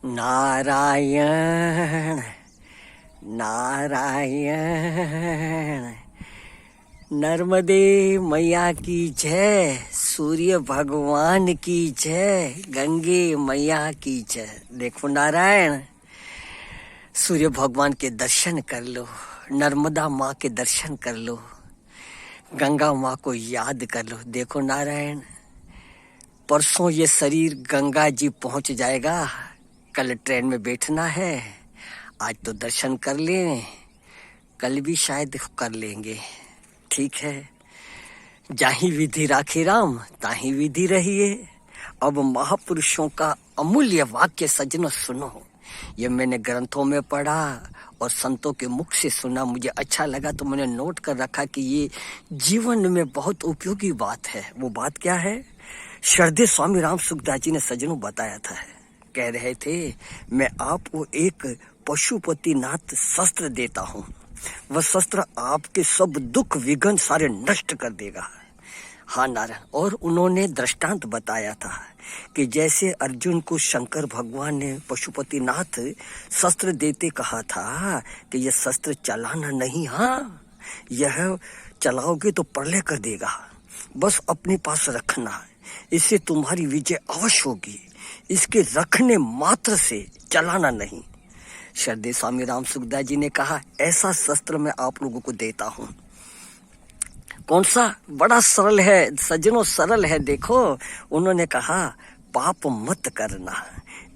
नारायण नारायण। नर्मदे मैया की जय, सूर्य भगवान की जय, गंगे मैया की जय। देखो नारायण, सूर्य भगवान के दर्शन कर लो, नर्मदा माँ के दर्शन कर लो, गंगा माँ को याद कर लो। देखो नारायण, परसों ये शरीर गंगा जी पहुंच जाएगा, कल ट्रेन में बैठना है। आज तो दर्शन कर लें, कल भी शायद कर लेंगे। ठीक है, जाही विधि राखे राम, ताही विधि रहिए। अब महापुरुषों का अमूल्य वाक्य सज्जनों सुनो। ये मैंने ग्रंथों में पढ़ा और संतों के मुख से सुना, मुझे अच्छा लगा तो मैंने नोट कर रखा कि ये जीवन में बहुत उपयोगी बात है। वो बात क्या है? श्रद्धेय स्वामी राम सुखदास जी ने सज्जनों बताया था, कह रहे थे, मैं आपको एक पशुपतिनाथ शस्त्र देता हूँ, वह शस्त्र आपके सब दुख विघ्न सारे नष्ट कर देगा। हाँ नारायण। और उन्होंने दृष्टांत बताया था कि जैसे अर्जुन को शंकर भगवान ने पशुपतिनाथ शस्त्र देते कहा था कि यह शस्त्र चलाना नहीं, हाँ यह चलाओगे तो प्रलय कर देगा, बस अपने पास रखना, इससे तुम्हारी विजय अवश्य होगी, इसके रखने मात्र से, चलाना नहीं। श्रद्धेय स्वामी राम सुखदास जी ने कहा, ऐसा शस्त्र मैं आप लोगों को देता हूं। कौन सा? बड़ा सरल है सज्जनों, सरल है। देखो, उन्होंने कहा, पाप मत करना।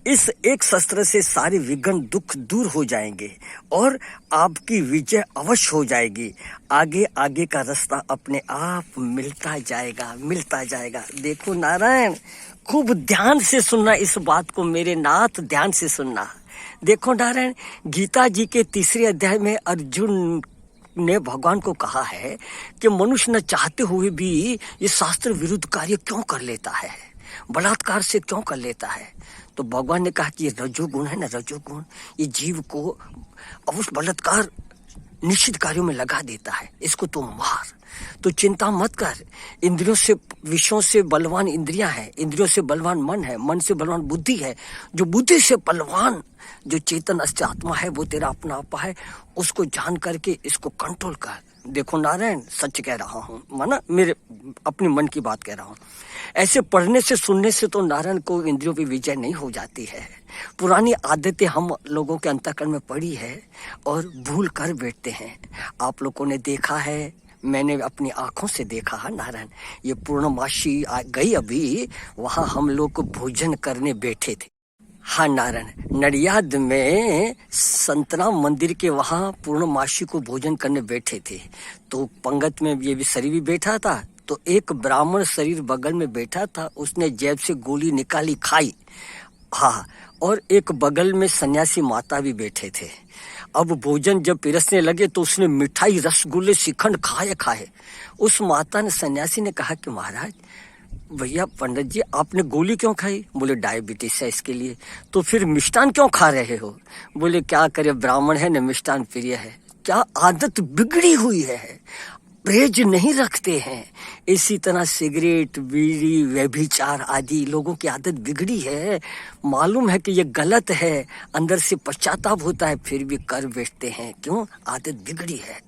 इस एक शस्त्र से सारे विघ्न दुख दूर हो जाएंगे और आपकी विजय अवश्य हो जाएगी। आगे आगे का रास्ता अपने आप मिलता जाएगा, मिलता जाएगा। देखो नारायण, खूब ध्यान से सुनना इस बात को मेरे नाथ, ध्यान से सुनना। देखो नारायण, गीता जी के 3 अध्याय में अर्जुन ने भगवान को कहा है कि मनुष्य न चाहते हुए भी ये शास्त्र विरुद्ध कार्य क्यों कर लेता है, बलात्कार से क्यों कर लेता है। तो भगवान ने कहा कि ये रजोगुण है ना, रजोगुण ये जीव को अवश्य बलात्कार निश्चित कार्यों में लगा देता है, इसको तो मार। तो चिंता मत कर, इंद्रियों से, विषयों से बलवान इंद्रियां हैं, इंद्रियों से बलवान मन है, मन से बलवान बुद्धि है, जो बुद्धि से बलवान जो चेतन अस्तित्व आत्मा है वो तेरा अपना आपा है, उसको जान करके इसको कंट्रोल कर। देखो नारायण, सच कह रहा हूँ, माना मेरे अपने मन की बात कह रहा हूँ। ऐसे पढ़ने से सुनने से तो नारायण को इंद्रियों पे विजय नहीं हो जाती है। पुरानी आदतें हम लोगों के अंतःकरण में पड़ी है और भूल कर बैठते हैं। आप लोगों ने देखा है, मैंने अपनी आंखों से देखा है नारायण, ये पूर्णमासी गई अभी, वहां हम लोग भोजन करने बैठे थे। हाँ नारायण, नडियाद में संतराम मंदिर के वहां पूर्णमासी को भोजन करने बैठे थे। तो पंगत में ये भी शरीर भी बैठा था, तो एक ब्राह्मण शरीर बगल में बैठा था, उसने जेब से गोली निकाली, खाई। हाँ, और एक बगल में सन्यासी माता भी बैठे थे। अब भोजन जब पिरसने लगे तो उसने मिठाई, रसगुल्ले, श्रीखंड खाए। उस माता ने, सन्यासी ने कहा कि महाराज, भैया पंडित जी, आपने गोली क्यों खाई? बोले डायबिटीज है इसके लिए। तो फिर मिष्ठान क्यों खा रहे हो? बोले क्या करे, ब्राह्मण है न, मिष्ठान प्रिय है। क्या आदत बिगड़ी हुई है, परहेज नहीं रखते हैं। इसी तरह सिगरेट, बीड़ी, व्यभिचार आदि लोगों की आदत बिगड़ी है। मालूम है कि ये गलत है, अंदर से पश्चाताप होता है, फिर भी कर बैठते हैं। क्यों? आदत बिगड़ी है।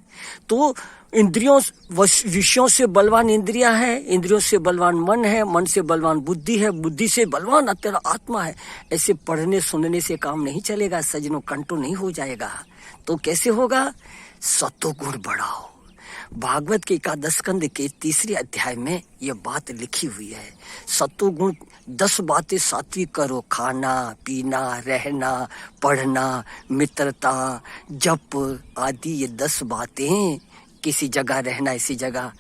तो इंद्रियों, विषयों से बलवान इंद्रियां हैं, इंद्रियों से बलवान मन है, मन से बलवान बुद्धि है, बुद्धि से बलवान तेरा आत्मा है। ऐसे पढ़ने सुनने से काम नहीं चलेगा सज्जनों, कंट्रोल नहीं हो जाएगा। तो कैसे होगा? सत्वगुण बढ़ाओ। भागवत के 11 स्कंद के 3 अध्याय में यह बात लिखी हुई है। सत्वगुण 10 बातें सात्विक करो, खाना पीना, रहना, पढ़ना, मित्रता, जप आदि, ये 10 बातें, किसी जगह रहना, इसी जगह,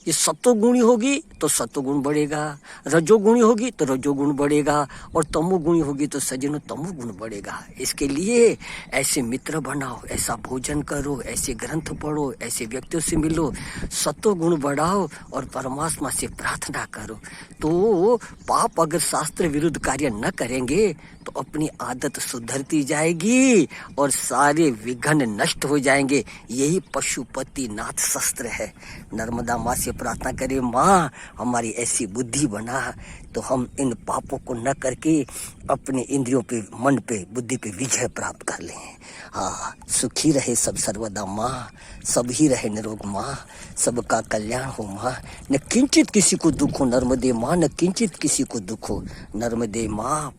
ये सत्वगुणी होगी तो सत्वगुण बढ़ेगा, रजोगुणी होगी तो रजोगुण बढ़ेगा, और तमोगुणी होगी तो सज्जनों तमोगुण बढ़ेगा। इसके लिए ऐसे मित्र बनाओ, ऐसा भोजन करो, ऐसे ग्रंथ पढ़ो, ऐसे व्यक्तियों से मिलो, सत्वगुण बढ़ाओ और परमात्मा से प्रार्थना करो। तो पाप अगर शास्त्र विरुद्ध कार्य न करेंगे तो अपनी आदत सुधरती जाएगी और सारे विघ्न नष्ट हो जाएंगे। यही पशुपति नाथ शस्त्र है। नर्मदा माँ से प्रार्थना करें, माँ हमारी ऐसी बुद्धि बना तो हम इन पापों को न करके अपने इंद्रियों पे, मन पे, बुद्धि पे विजय प्राप्त कर लें। हाँ, सुखी रहे सब सर्वदा माँ, सब ही रहे निरोग माँ, सबका कल्याण हो माँ। न किंचित किसी को दुख हो नर्मदे माँ, न किंचित किसी को दुख हो नर्मदे माँ।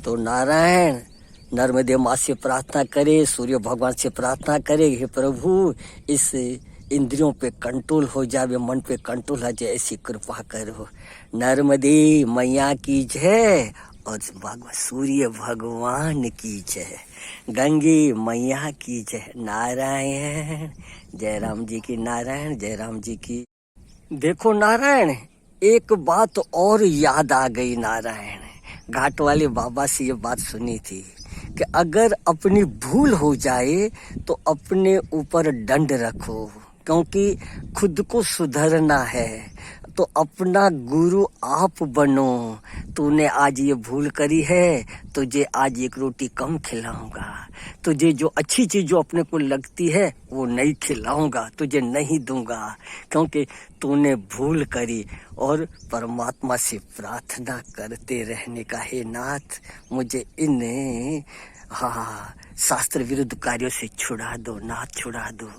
तो नारायण नर्मदे माँ से प्रार्थना करे, सूर्य भगवान से प्रार्थना करे, हे प्रभु इस इंद्रियों पे कंट्रोल हो जाए, मन पे कंट्रोल हो जाए, ऐसी कृपा करो। नर्मदे मैया की जय और सूर्य भगवान की जय, गंगे मैया की जय। नारायण, जय राम जी की, नारायण जय राम जी की। देखो नारायण, एक बात और याद आ गई नारायण। घाट वाले बाबा से ये बात सुनी थी कि अगर अपनी भूल हो जाए तो अपने ऊपर दंड रखो, क्योंकि खुद को सुधरना है तो अपना गुरु आप बनो। तूने आज ये भूल करी है, तुझे आज एक रोटी कम खिलाऊंगा, तुझे जो अच्छी चीज जो अपने को लगती है वो नहीं खिलाऊंगा, तुझे नहीं दूंगा, क्योंकि तूने भूल करी। और परमात्मा से प्रार्थना करते रहने का, हे नाथ मुझे इन शास्त्र विरुद्ध कार्यों से छुड़ा दो नाथ, छुड़ा दो।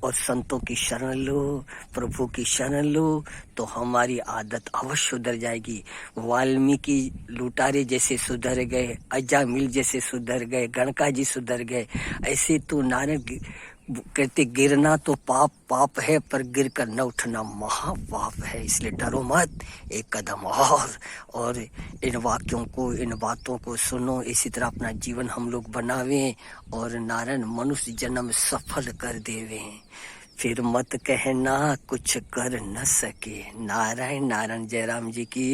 और संतों की शरण लो, प्रभु की शरण लो, तो हमारी आदत अवश्य सुधर जाएगी। वाल्मीकि लुटारे जैसे सुधर गए, अजामिल जैसे सुधर गए, गणका जी सुधर गए, ऐसे तो नारायण कहते गिरना तो पाप है, पर गिर कर न उठना महापाप है। इसलिए डरो मत, एक कदम और इन वाक्यों को, इन बातों को सुनो, इसी तरह अपना जीवन हम लोग बनावें और नारायण मनुष्य जन्म सफल कर देवें। फिर मत कहना कुछ कर न सके। नारायण नारायण, जय राम जी की।